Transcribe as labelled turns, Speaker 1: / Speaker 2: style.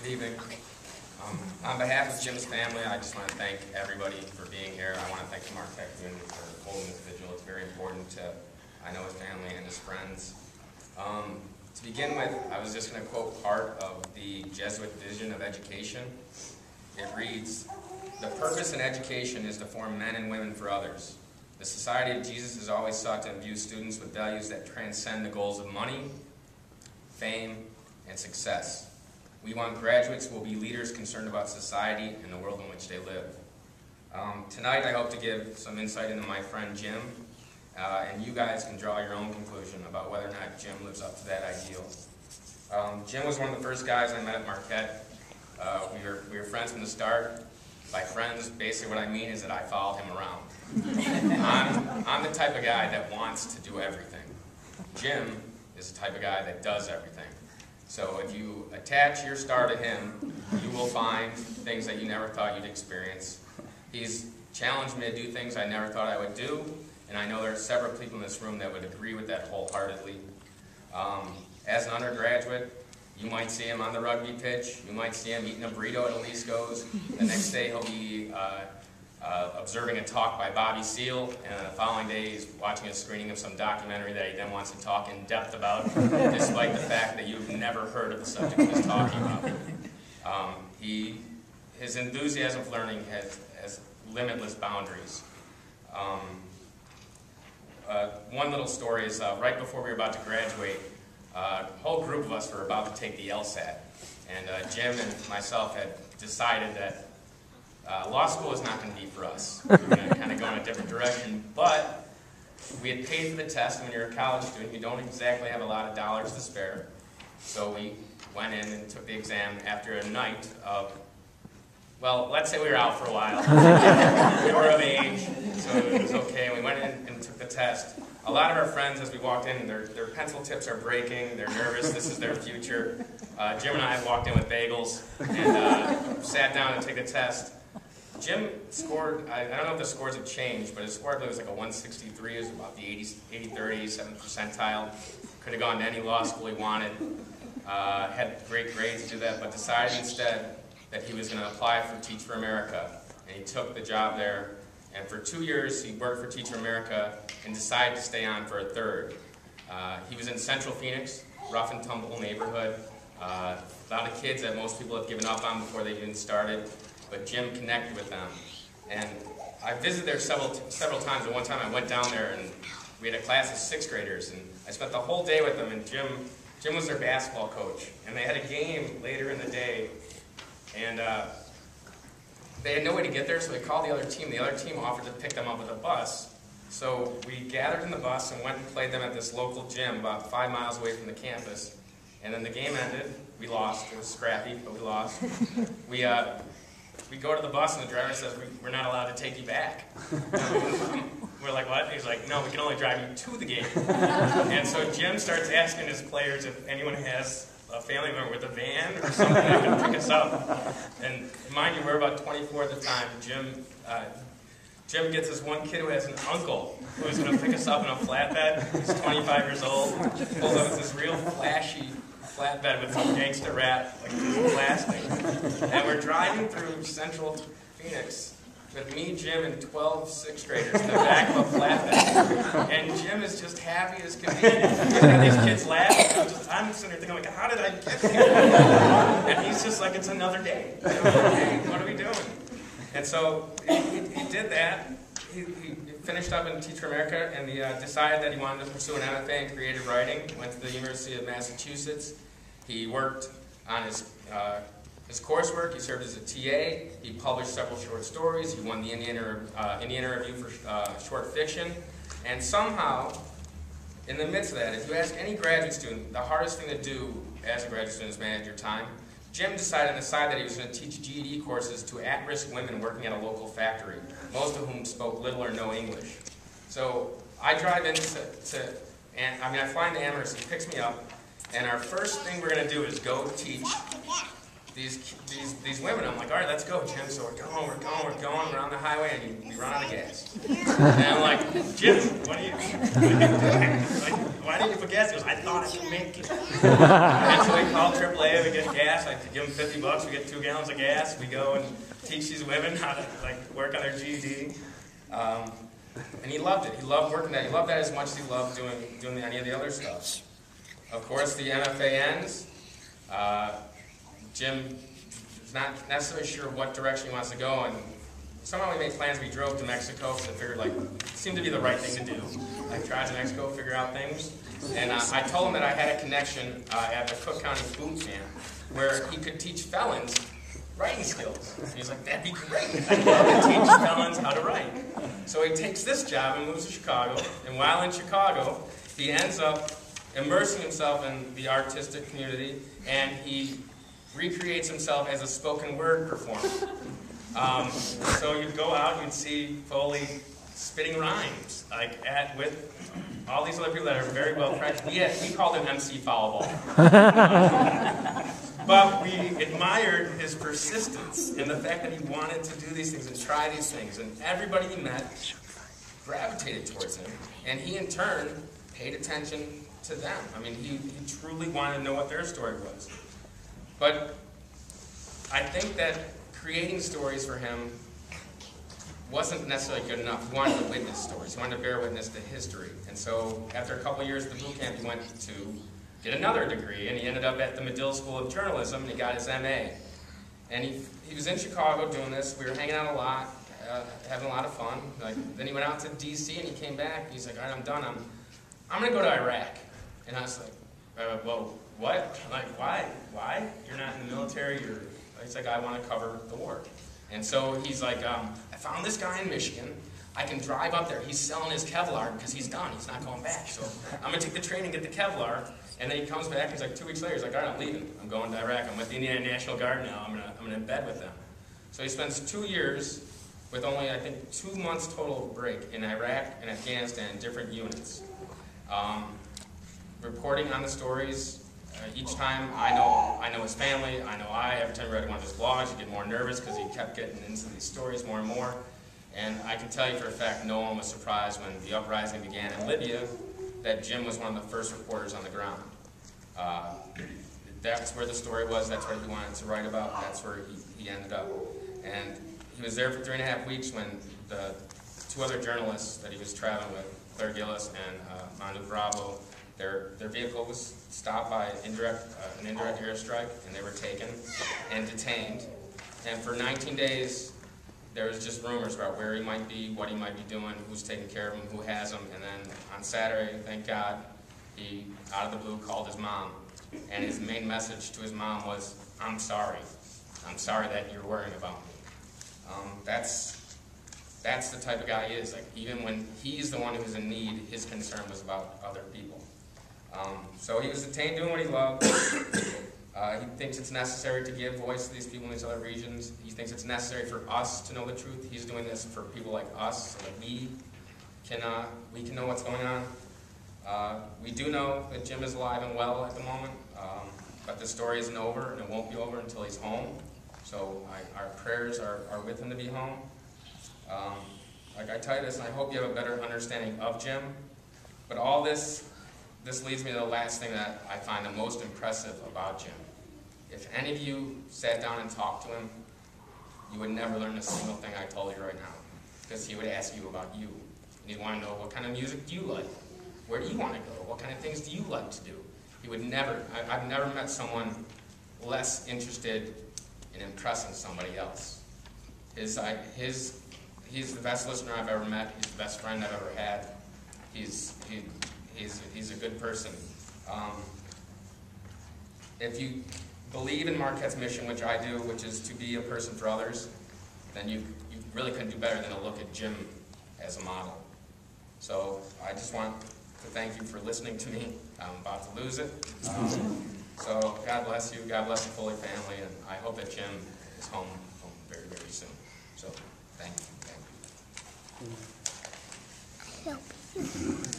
Speaker 1: Good evening. On behalf of Jim's family, I just want to thank everybody for being here. I want to thank the Marquette community for holding this vigil. It's very important to, I know, his family and his friends. To begin with, I was just going to quote part of the Jesuit vision of education. It reads, "The purpose in education is to form men and women for others. The Society of Jesus has always sought to imbue students with values that transcend the goals of money, fame, and success. We want graduates who will be leaders concerned about society and the world in which they live." Tonight I hope to give some insight into my friend Jim, and you guys can draw your own conclusion about whether or not Jim lives up to that ideal. Jim was one of the first guys I met at Marquette. We were friends from the start. By friends, basically what I mean is that I followed him around. I'm the type of guy that wants to do everything. Jim is the type of guy that does everything. So if you attach your star to him, you will find things that you never thought you'd experience. He's challenged me to do things I never thought I would do, and I know there are several people in this room that would agree with that wholeheartedly. As an undergraduate, you might see him on the rugby pitch. You might see him eating a burrito at Alisco's. The next day he'll be observing a talk by Bobby Seale, and the following day he's watching a screening of some documentary that he then wants to talk in depth about, despite the fact that you've never heard of the subject he's talking about. His enthusiasm for learning has limitless boundaries. One little story is right before we were about to graduate, a whole group of us were about to take the LSAT, and Jim and myself had decided that law school is not going to be for us. We're going to kind of go in a different direction, but we had paid for the test, and when you're a college student, you don't exactly have a lot of dollars to spare. So we went in and took the exam after a night of, well, let's say we were out for a while. We were of age, so it was okay. We went in and took the test. A lot of our friends, as we walked in, their pencil tips are breaking, they're nervous, this is their future. Jim and I walked in with bagels and sat down to take the test. Jim scored, I don't know if the scores have changed, but his score I believe was like a 163, it was about the 83rd, 87th percentile. Could have gone to any law school he wanted, had great grades to do that, but decided instead that he was going to apply for Teach for America, and he took the job there. And for 2 years, he worked for Teach for America and decided to stay on for a third. He was in Central Phoenix, rough and tumble neighborhood. A lot of kids that most people have given up on before they even started, but Jim connected with them. And I visited there several times, and one time I went down there and we had a class of 6th graders, and I spent the whole day with them, and Jim was their basketball coach. And they had a game later in the day, and they had no way to get there, so they called the other team. The other team offered to pick them up with a bus. So we gathered in the bus and went and played them at this local gym about 5 miles away from the campus. And then the game ended. We lost. It was scrappy, but we lost. We go to the bus and the driver says, we're not allowed to take you back. We're like, what? He's like, no, we can only drive you to the game. And so Jim starts asking his players if anyone has a family member with a van or something that can pick us up. And mind you, we're about 24 at the time. Jim gets this one kid who has an uncle who is going to pick us up in a flatbed. He's 25 years old. Pulls up with this real flashy flatbed with some gangster rat, like this plastic. And we're driving through Central Phoenix with me, Jim, and 12 6th graders in the back of a flatbed. And Jim is just happy as can be. He's got these kids laughing. I'm sitting there thinking, like, how did I get here? And he's just like, it's another day. Hey, what are we doing? And so he did that. He finished up in Teach for America, and he decided that he wanted to pursue an MFA in creative writing. He went to the University of Massachusetts. He worked on his coursework. He served as a TA. He published several short stories. He won the Indiana Review for short fiction. And somehow, in the midst of that, if you ask any graduate student, the hardest thing to do as a graduate student is manage your time. Jim decided on the side that he was going to teach GED courses to at-risk women working at a local factory, most of whom spoke little or no English. So I drive in I fly into Amherst, he picks me up, and our first thing we're going to do is go teach these women. I'm like, all right, let's go, Jim. So we're going. We're on the highway, and we run out of gas. And I'm like, Jim, what are you doing? Like, why didn't you put gas? He goes, I thought I could make it. And so we call AAA. We get gas. I give them $50. We get 2 gallons of gas. We go and teach these women how to work on their GED. And he loved it. He loved working that. He loved that as much as he loved doing any of the other stuff. Of course, the MFA ends. Jim is not necessarily sure what direction he wants to go, and somehow we made plans. We drove to Mexico because I figured it seemed to be the right thing to do. Drive to Mexico, figure out things. And I told him that I had a connection at the Cook County Food Camp where he could teach felons writing skills. And he's like, that'd be great. I'd love to teach felons how to write. So he takes this job and moves to Chicago, and while in Chicago, he ends up immersing himself in the artistic community, and he recreates himself as a spoken word performer. So you'd go out, you'd see Foley spitting rhymes, with all these other people that are very well practiced. We called him MC Foul Ball. But we admired his persistence and the fact that he wanted to do these things and try these things. And everybody he met gravitated towards him. And he, in turn, paid attention to them. I mean, he truly wanted to know what their story was. But I think that creating stories for him wasn't necessarily good enough. He wanted to witness stories. He wanted to bear witness to history. And so after a couple of years at the boot camp, he went to get another degree, and he ended up at the Medill School of Journalism, and he got his MA. And he was in Chicago doing this. We were hanging out a lot, having a lot of fun. Then he went out to D.C., and he came back, and he's like, all right, I'm done. I'm going to go to Iraq. And I was like, well, what? I'm like, why? You're not in the military. He's like, I want to cover the war. And so he's like, I found this guy in Michigan. I can drive up there. He's selling his Kevlar because he's done. He's not going back. So I'm going to take the train and get the Kevlar. And then he comes back. He's like, 2 weeks later, he's like, all right, I'm leaving. I'm going to Iraq. I'm with the Indiana National Guard now. I'm going to embed with them. So he spends 2 years with only, I think, 2 months total break in Iraq and Afghanistan in different units. Reporting on the stories. Each time, I know his family, every time he read one of his blogs, he'd get more nervous because he kept getting into these stories more and more. And I can tell you for a fact, no one was surprised when the uprising began in Libya that Jim was one of the first reporters on the ground. That's where the story was, that's where he wanted to write about, that's where he ended up. And he was there for 3.5 weeks when the 2 other journalists that he was traveling with, Claire Gillis and Manu Bravo, their vehicle was stopped by an indirect airstrike, and they were taken and detained. And for 19 days, there was just rumors about where he might be, what he might be doing, who's taking care of him, who has him. And then on Saturday, thank God, he, out of the blue, called his mom. And his main message to his mom was, I'm sorry. I'm sorry that you're worrying about me. That's the type of guy he is. Even when he's the one who's in need, his concern was about other people. So he was detained doing what he loved. He thinks it's necessary to give voice to these people in these other regions. He thinks it's necessary for us to know the truth. He's doing this for people like us, so that we can know what's going on. We do know that Jim is alive and well at the moment, but the story isn't over, and it won't be over until he's home. So our prayers are with him to be home. Like I tell you this, and I hope you have a better understanding of Jim. But all this leads me to the last thing that I find the most impressive about Jim. If any of you sat down and talked to him, you would never learn a single thing I told you right now, because he would ask you about you. And he'd want to know, what kind of music do you like? Where do you want to go? What kind of things do you like to do? He would never, I've never met someone less interested in impressing somebody else. He's the best listener I've ever met. He's the best friend I've ever had. He's a good person. If you believe in Marquette's mission, which I do, which is to be a person for others, then you really couldn't do better than to look at Jim as a model. So I just want to thank you for listening to me. I'm about to lose it. So God bless you. God bless the Foley family, and I hope that Jim is home very, very soon. So thank you. Thank you.